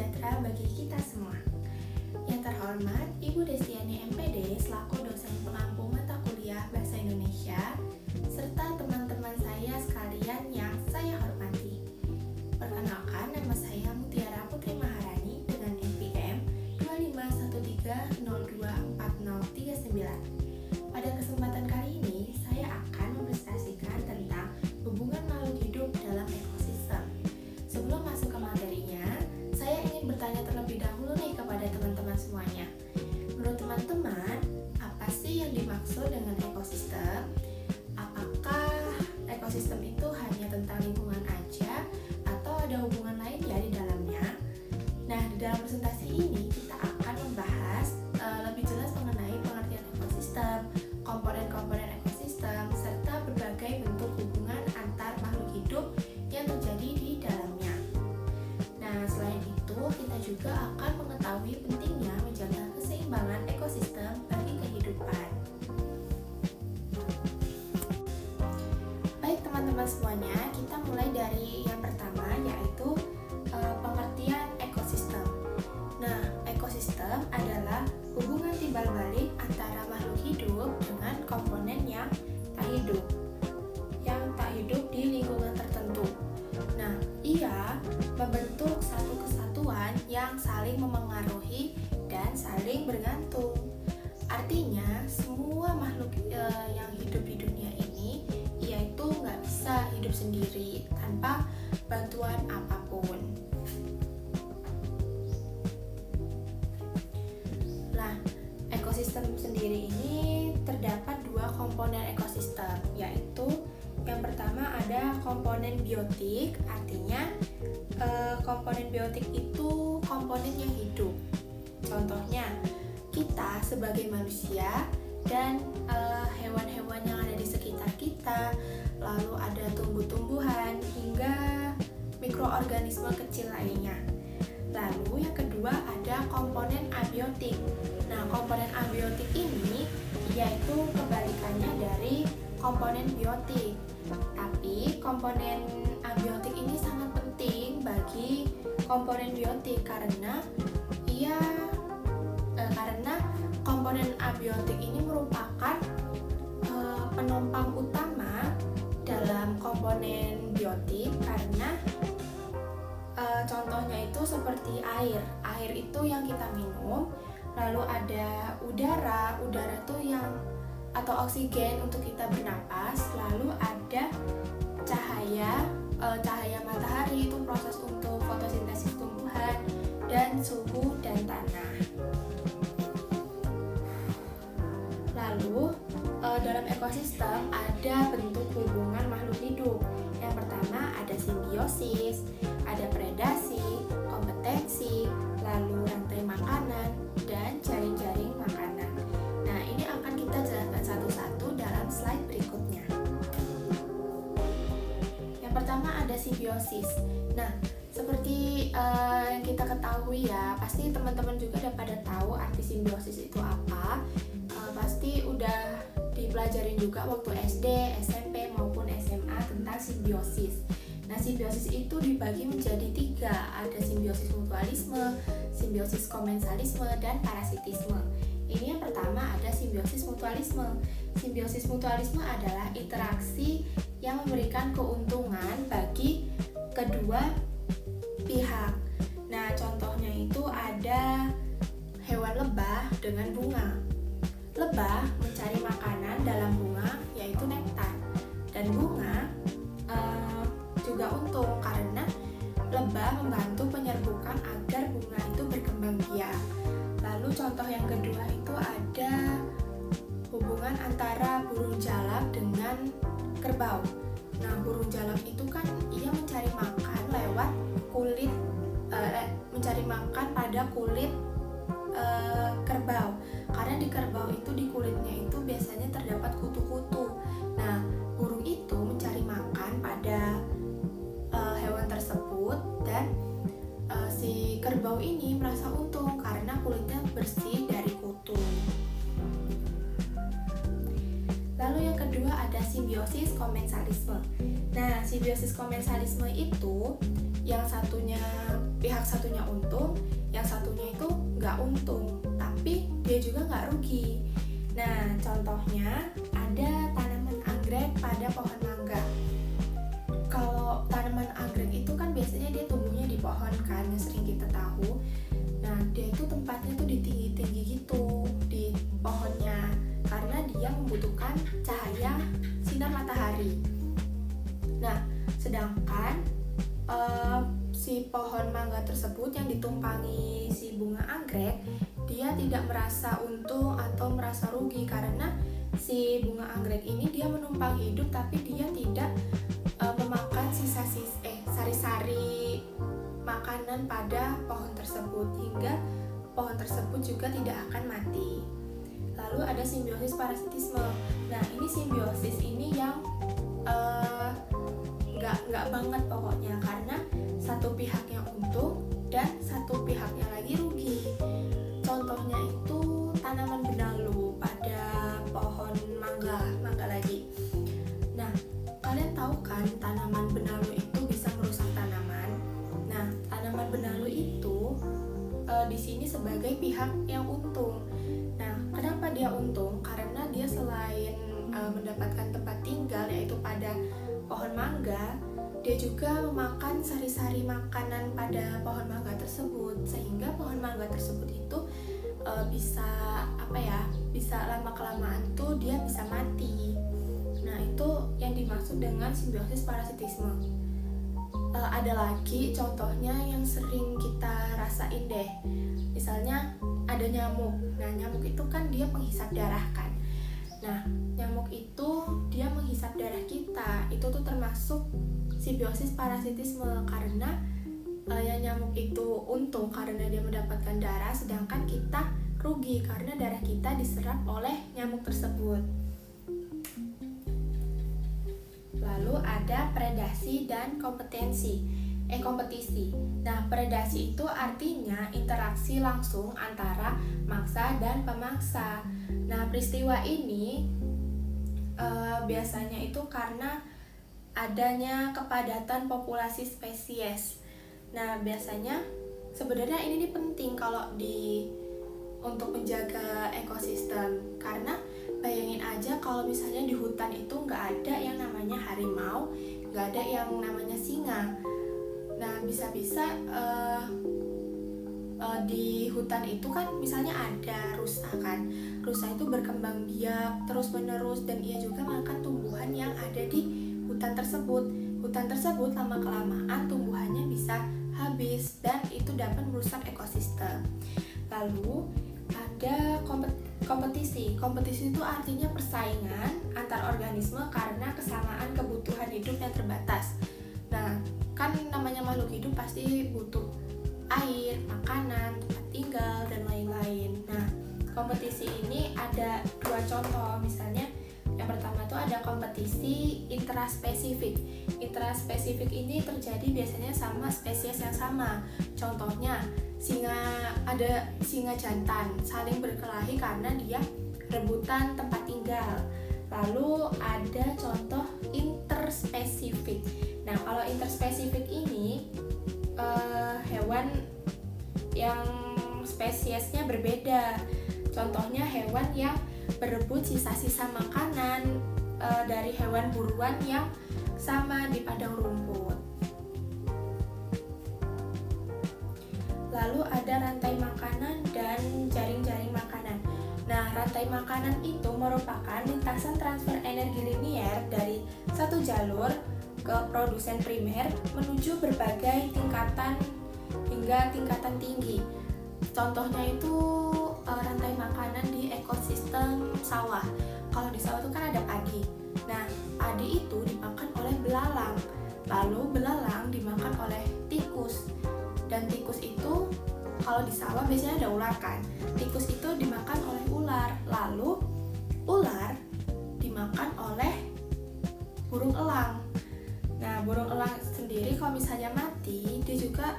sejahtera bagi kita semua. Yang terhormat, Ibu Destiani MPD selaku dosen pengampu mata kuliah Bahasa Indonesia, serta teman-teman saya sekalian yang saya hormati. Perkenalkan, nama saya Mutiara Putri Maharani dengan NPM 2513024039. Pada kesempatan kali ini, saya akan mempresentasikan tentang hubungan makhluk hidup dalam ekosistem. Sebelum masuk ke materinya, saya ingin bertanya terlebih dahulu nih kepada teman-teman semuanya. Menurut teman-teman, apa sih yang dimaksud dengan ekosistem? Apakah ekosistem itu hanya tentang lingkungan aja atau ada hubungan lain ya di dalamnya? Nah, di dalam presentasi ini kita akan membahas lebih jelas mengenai pengertian ekosistem, komponen-komponen ekosistem, serta berbagai bentuk hubungan antar makhluk hidup yang terjadi di dalamnya. Nah, selain itu, kita juga akan mengetahui pentingnya menjaga keseimbangan ekosistem bagi kehidupan. Baik teman-teman semuanya, kita mulai dari yang pertama, yaitu pengertian ekosistem. Nah, ekosistem adalah hubungan timbal balik antara makhluk hidup dengan komponen yang tak hidup di lingkungan tertentu. Nah, ia membentuk satu kesatuan yang saling memengaruhi dan saling bergantung. Artinya, semua makhluk yang hidup di dunia ini, ia itu nggak bisa hidup sendiri tanpa bantuan apapun. Nah, ekosistem sendiri ini terdapat dua komponen ekosistem, yaitu yang pertama ada komponen biotik, artinya komponen biotik itu komponen yang hidup. Contohnya, kita sebagai manusia dan hewan-hewan yang ada di sekitar kita, lalu ada tumbuh-tumbuhan hingga mikroorganisme kecil lainnya. Lalu yang kedua ada komponen abiotik. Nah, komponen abiotik ini yaitu kebalikannya dari komponen biotik. Tapi komponen abiotik ini sangat penting bagi komponen biotik karena komponen abiotik ini merupakan penopang utama dalam komponen biotik karena contohnya itu seperti air. Air itu yang kita minum, lalu ada udara itu yang atau oksigen untuk kita bernapas, lalu ada cahaya matahari itu proses untuk fotosintesis tumbuhan, dan suhu dan tanah. Lalu dalam ekosistem ada bentuk hubungan makhluk hidup. Yang pertama ada simbiosis, ada predasi, kompetensi, lalu rantai makanan, dan jaring-jaring makanan. Nah, ini akan kita jelaskan satu-satu dalam slide berikutnya. Yang pertama ada simbiosis. Nah, seperti yang kita ketahui ya, pasti teman-teman juga udah pada tahu arti simbiosis itu apa. Pasti udah dipelajarin juga waktu SD, SMP maupun SMA tentang simbiosis. Nah, simbiosis itu dibagi menjadi 3, ada simbiosis mutualisme, simbiosis komensalisme, dan parasitisme. Ini yang pertama ada simbiosis mutualisme. Simbiosis mutualisme adalah interaksi yang memberikan keuntungan bagi kedua pihak. Nah, contohnya itu ada hewan lebah dengan bunga. Lebah mencari makanan dalam bunga, yaitu nektar. Dan bunga juga untung karena lebah membantu penyerbukan agar bunga itu berkembang biak. Lalu contoh yang kedua itu ada hubungan antara burung jalak dengan kerbau. Nah, burung jalak itu kan ia mencari makan lewat kulit, mencari makan pada kulit kerbau. Karena di kerbau itu di kulitnya itu biasanya terdapat kutu-kutu. Nah, burung itu mencari makan pada hewan tersebut dan si kerbau ini merasa untung karena kulitnya bersih dari kutu. Lalu yang kedua ada simbiosis simbiosis komensalisme. Nah, simbiosis komensalisme itu yang satunya, pihak satunya untung, yang satunya itu nggak untung, tapi dia juga nggak rugi. Nah, contohnya ada tanaman anggrek pada pohon mangga. Kalau tanaman anggrek itu kan biasanya dia tumbuhnya di pohon kan, yang sering kita tahu. Nah, dia itu tempatnya tuh di tinggi-tinggi gitu di pohonnya, karena dia membutuhkan cahaya sinar matahari. Nah, sedangkan si pohon mangga tersebut yang ditumpangi si bunga anggrek, dia tidak merasa untung atau merasa rugi, karena si bunga anggrek ini dia menumpang hidup, tapi dia tidak memakan sari-sari makanan pada pohon tersebut, hingga pohon tersebut juga tidak akan mati. Lalu ada simbiosis parasitisme. Nah, ini simbiosis ini yang nggak banget pokoknya, karena satu pihaknya untung dan satu pihaknya lagi rugi. Contohnya itu tanaman benalu pada pohon mangga lagi. Nah, kalian tahu kan tanaman benalu itu bisa merusak tanaman. Nah, tanaman benalu itu di sini sebagai pihak yang untung. Nah, kenapa dia untung? Karena dia selain mendapatkan tempat tinggal yaitu pada pohon mangga, dia juga memakan sari-sari makanan pada pohon mangga tersebut, sehingga pohon mangga tersebut itu bisa lama-kelamaan tuh dia bisa mati. Nah, itu yang dimaksud dengan simbiosis parasitisme. Ada lagi contohnya yang sering kita rasain deh. Misalnya ada nyamuk. Nah, nyamuk itu kan dia penghisap darah kan. Nah, nyamuk itu dia menghisap darah kita. Itu tuh termasuk simbiosis parasitisme, karena yang nyamuk itu untung karena dia mendapatkan darah, sedangkan kita rugi karena darah kita diserap oleh nyamuk tersebut. Lalu ada predasi dan kompetisi. Nah, predasi itu artinya interaksi langsung antara mangsa dan pemangsa. Nah, peristiwa ini biasanya itu karena adanya kepadatan populasi spesies. Nah, biasanya sebenarnya ini penting kalau untuk menjaga ekosistem, karena bayangin aja kalau misalnya di hutan itu nggak ada yang namanya harimau, nggak ada yang namanya singa. Nah, bisa-bisa di hutan itu kan misalnya ada rusa kan. Rusa itu berkembang biak terus-menerus dan ia juga makan tumbuhan yang ada di hutan tersebut. Hutan tersebut lama-kelamaan tumbuhannya bisa habis dan itu dapat merusak ekosistem. Lalu ada kompetisi. Kompetisi itu artinya persaingan antar organisme karena kesamaan kebutuhan hidup yang terbatas. Nah, kan namanya makhluk hidup pasti butuh air, makanan, tempat tinggal, dan lain-lain. Nah, kompetisi ini ada dua contoh. Misalnya yang pertama tuh ada kompetisi intraspesifik. Intraspesifik ini terjadi biasanya sama spesies yang sama. Contohnya ada singa jantan saling berkelahi karena dia rebutan tempat tinggal. Lalu ada contoh interspesifik. Nah, kalau interspesifik ini hewan yang spesiesnya berbeda. Contohnya hewan yang berebut sisa-sisa makanan dari hewan buruan yang sama di padang rumput. Lalu ada rantai makanan dan jaring-jaring makanan. Nah, rantai makanan itu merupakan lintasan transfer energi linier dari satu jalur ke produsen primer menuju berbagai tingkatan hingga tingkatan tinggi. Contohnya itu rantai makanan di ekosistem sawah. Kalau di sawah itu kan ada padi. Nah, padi itu dimakan oleh belalang. Lalu belalang dimakan oleh tikus. Dan tikus itu kalau di sawah biasanya ada ular kan. Tikus itu dimakan oleh ular. Lalu ular dimakan oleh burung elang. Nah, burung elang sendiri kalau misalnya mati, dia juga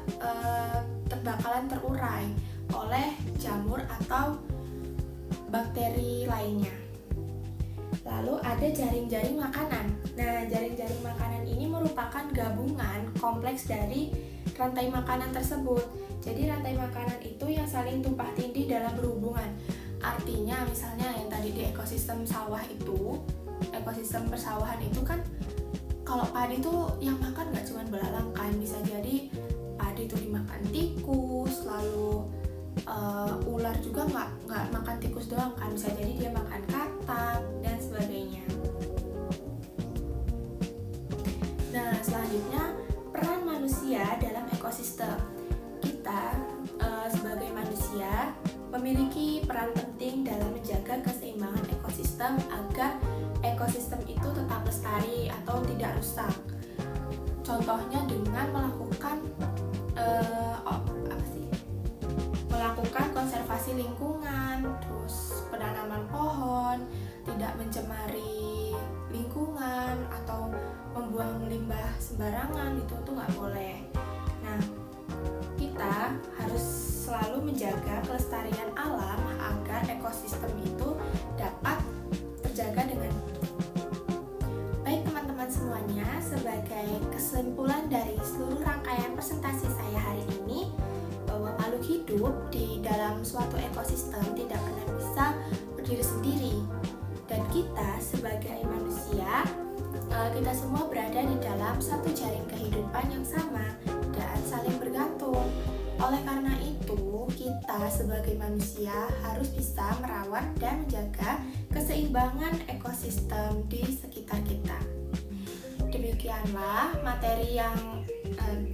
bakalan terurai oleh jamur atau bakteri lainnya. Lalu ada jaring-jaring makanan. Nah, jaring-jaring makanan ini merupakan gabungan kompleks dari rantai makanan tersebut. Jadi rantai makanan itu yang saling tumpah tindih dalam berhubungan. Artinya misalnya yang tadi di ekosistem sawah itu, ekosistem persawahan itu kan kalau padi itu yang makan nggak cuma belalang kan, bisa jadi padi itu dimakan tikus, lalu ular juga nggak makan tikus doang kan, bisa jadi dia makan katak dan sebagainya. Nah, selanjutnya peran manusia dalam ekosistem. Kita sebagai manusia memiliki peran penting dalam menjaga keseimbangan ekosistem agar ekosistem itu tetap lestari atau tidak rusak. Contohnya dengan melakukan konservasi lingkungan, terus penanaman pohon, tidak mencemari lingkungan atau membuang limbah sembarangan, itu tuh nggak boleh. Nah, kita harus selalu menjaga kelestarian alam agar ekosistem itu dapat terjaga dengan baik. Teman-teman semuanya, sebagai kesimpulan dari seluruh rangkaian presentasi saya hari ini, bahwa makhluk hidup di dalam suatu ekosistem tidak pernah bisa berdiri sendiri, dan kita sebagai manusia, kita semua berada di dalam satu jaring kehidupan yang sama dan saling bergantung. Oleh karena itu, kita sebagai manusia harus bisa merawat dan menjaga keseimbangan ekosistem di sekitar kita.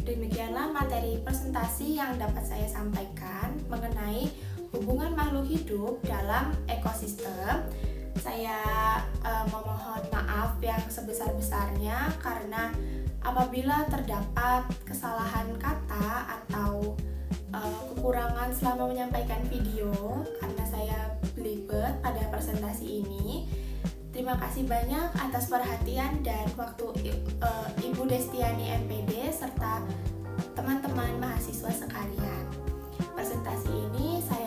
Demikianlah materi presentasi yang dapat saya sampaikan mengenai hubungan makhluk hidup dalam ekosistem. Saya memohon maaf yang sebesar-besarnya karena apabila terdapat kesalahan kata atau kekurangan selama menyampaikan video karena saya belibet pada presentasi ini. Terima kasih banyak atas perhatian dan waktu Ibu Destiani MPD serta teman-teman mahasiswa sekalian. Presentasi ini saya